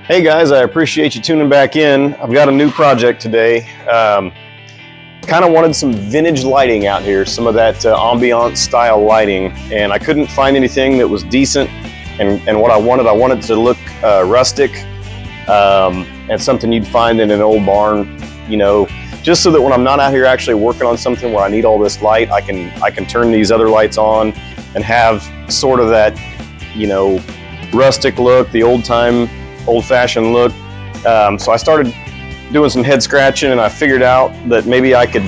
Hey guys, I appreciate you tuning back in. I've got a new project today. Kind of wanted some vintage lighting out here, some of that ambiance style lighting, and I couldn't find anything that was decent and what I wanted to look rustic and something you'd find in an old barn, you know, just so that when I'm not out here actually working on something where I need all this light, I can turn these other lights on and have sort of that, you know, rustic look, the old-fashioned look. So I started doing some head scratching, and I figured out that maybe I could,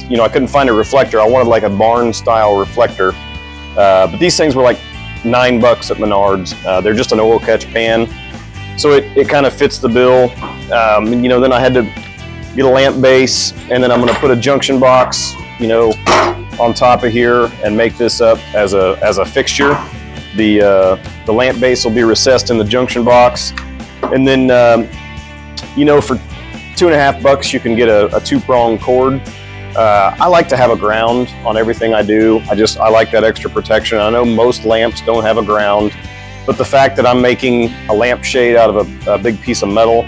you know, I couldn't find a reflector. I wanted like a barn-style reflector, but these things were like $9 at Menards. They're just an oil catch pan, so it kind of fits the bill. And, you know, then I had to get a lamp base, and then I'm going to put a junction box, you know, on top of here and make this up as a fixture. The lamp base will be recessed in the junction box, and then you know, for $2.50 you can get a two-prong cord. I like to have a ground on everything I do. I like that extra protection. I know most lamps don't have a ground, but the fact that I'm making a lampshade out of a big piece of metal,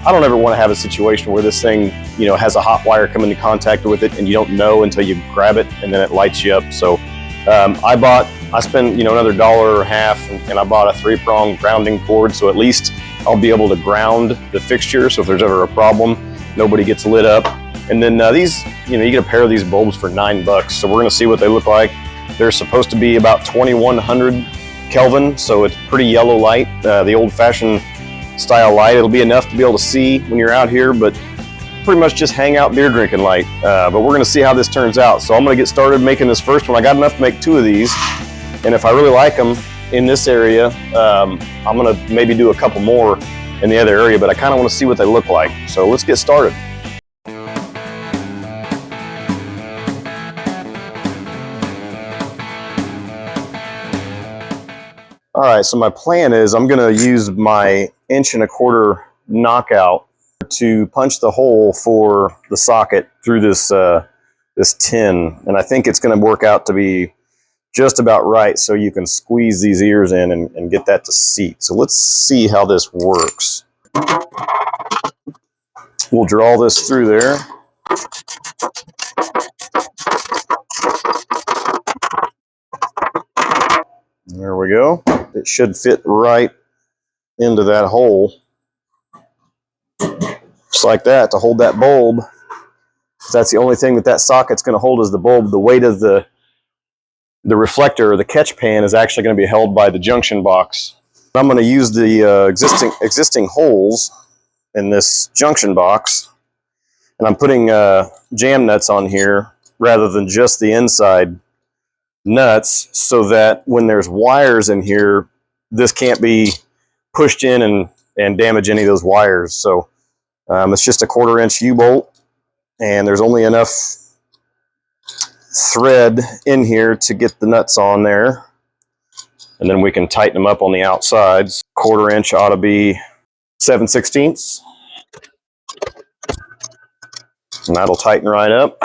I don't ever want to have a situation where this thing, you know, has a hot wire come into contact with it and you don't know until you grab it and then it lights you up. So I spent, you know, another $1.50 and I bought a 3-prong grounding cord, so at least I'll be able to ground the fixture, so if there's ever a problem, nobody gets lit up. And then these, you know, you get a pair of these bulbs for $9, so we're gonna see what they look like. They're supposed to be about 2100 Kelvin, so it's pretty yellow light, the old-fashioned style light. It'll be enough to be able to see when you're out here, but pretty much just hang out beer drinking light. But we're gonna see how this turns out. So I'm gonna get started making this first one. I got enough to make 2 of these, and if I really like them in this area, I'm gonna maybe do a couple more in the other area, but I kind of want to see what they look like. So let's get started. All right, so my plan is I'm gonna use my 1.25" knockout to punch the hole for the socket through this this tin, and I think it's going to work out to be just about right, so you can squeeze these ears in and get that to seat. So let's see how this works. We'll draw this through there. There we go. It should fit right into that hole. Just like that, to hold that bulb. That's the only thing that socket's going to hold is the bulb. The weight of the reflector or the catch pan is actually going to be held by the junction box. I'm going to use the existing holes in this junction box, and I'm putting jam nuts on here rather than just the inside nuts, so that when there's wires in here, this can't be pushed in and damage any of those wires. So it's just a 1/4" U-bolt, and there's only enough thread in here to get the nuts on there, and then we can tighten them up on the outsides. 1/4" ought to be 7/16, and that'll tighten right up,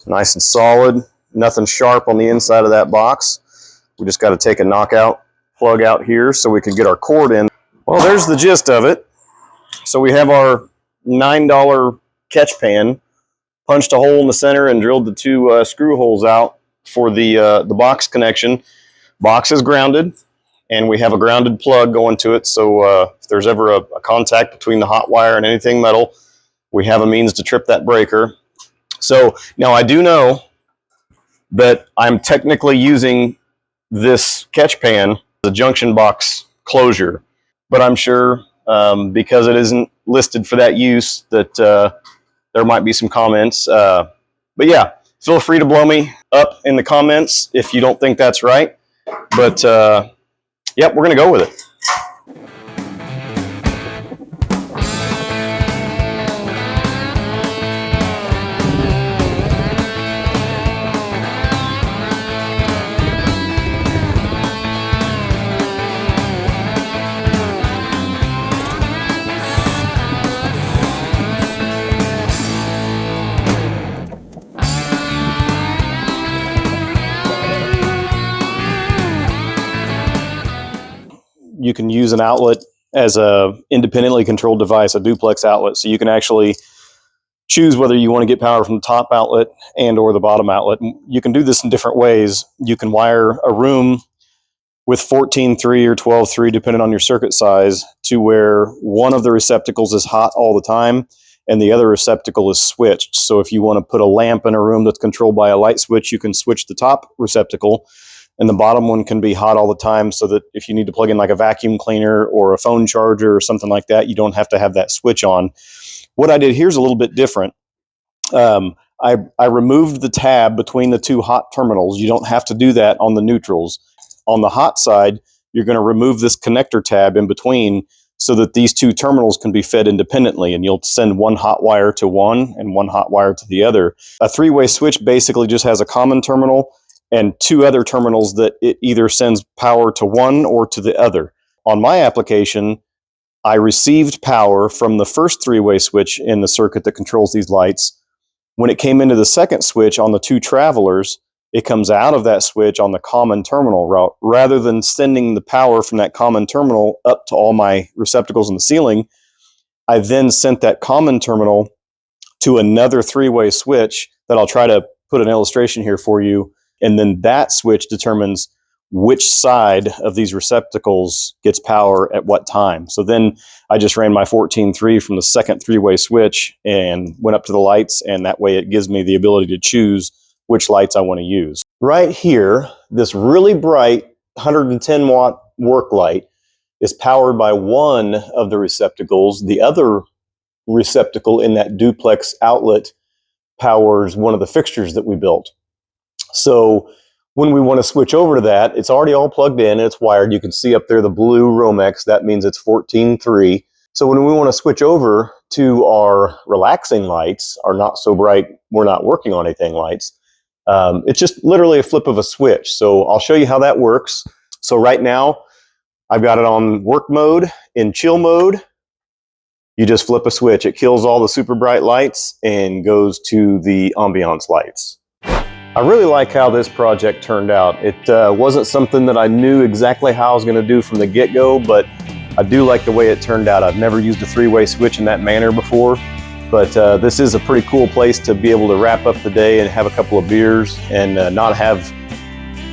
nice and solid. Nothing sharp on the inside of that box. We just got to take a knockout plug out here so we can get our cord in. Well, there's the gist of it. So we have our $9 catch pan, punched a hole in the center and drilled the 2 screw holes out for the box connection. Box is grounded, and we have a grounded plug going to it, so if there's ever a contact between the hot wire and anything metal, we have a means to trip that breaker. So now I do know that I'm technically using this catch pan, the junction box closure, but I'm sure because it isn't listed for that use that there might be some comments. But yeah, feel free to blow me up in the comments if you don't think that's right. But yep, we're gonna go with it. You can use an outlet as a independently controlled device, a duplex outlet. So you can actually choose whether you want to get power from the top outlet and or the bottom outlet. You can do this in different ways. You can wire a room with 14.3 or 12.3, depending on your circuit size, to where one of the receptacles is hot all the time and the other receptacle is switched. So if you want to put a lamp in a room that's controlled by a light switch, you can switch the top receptacle, and the bottom one can be hot all the time, so that if you need to plug in like a vacuum cleaner or a phone charger or something like that, you don't have to have that switch on. What I did here is a little bit different. I removed the tab between the two hot terminals. You don't have to do that on the neutrals. On the hot side, you're going to remove this connector tab in between so that these two terminals can be fed independently, and you'll send one hot wire to one and one hot wire to the other. A three-way switch basically just has a common terminal and two other terminals that it either sends power to one or to the other. On my application, I received power from the first three-way switch in the circuit that controls these lights. When it came into the second switch on the two travelers, it comes out of that switch on the common terminal route. Rather than sending the power from that common terminal up to all my receptacles in the ceiling, I then sent that common terminal to another three-way switch that I'll try to put an illustration here for you. And then that switch determines which side of these receptacles gets power at what time. So then I just ran my 14.3 from the second three-way switch and went up to the lights, and that way it gives me the ability to choose which lights I want to use. Right here, this really bright 110 watt work light is powered by one of the receptacles. The other receptacle in that duplex outlet powers one of the fixtures that we built. So when we want to switch over to that, it's already all plugged in and it's wired. You can see up there the blue Romex, that means it's 14.3. So when we want to switch over to our relaxing lights, our not so bright, we're not working on anything lights, it's just literally a flip of a switch. So I'll show you how that works. So right now, I've got it on work mode. In chill mode, you just flip a switch. It kills all the super bright lights and goes to the ambiance lights. I really like how this project turned out. It wasn't something that I knew exactly how I was going to do from the get-go, but I do like the way it turned out. I've never used a three-way switch in that manner before. But this is a pretty cool place to be able to wrap up the day and have a couple of beers and not have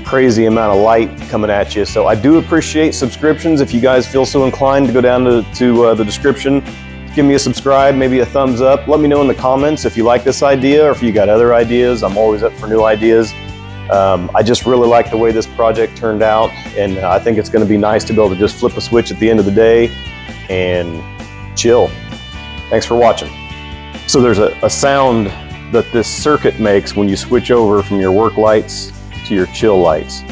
crazy amount of light coming at you. So I do appreciate subscriptions. If you guys feel so inclined to go down to the description, give me a subscribe, maybe a thumbs up. Let me know in the comments if you like this idea or if you got other ideas. I'm always up for new ideas. I just really like the way this project turned out, and I think it's going to be nice to be able to just flip a switch at the end of the day and chill. Thanks for watching. So there's a sound that this circuit makes when you switch over from your work lights to your chill lights.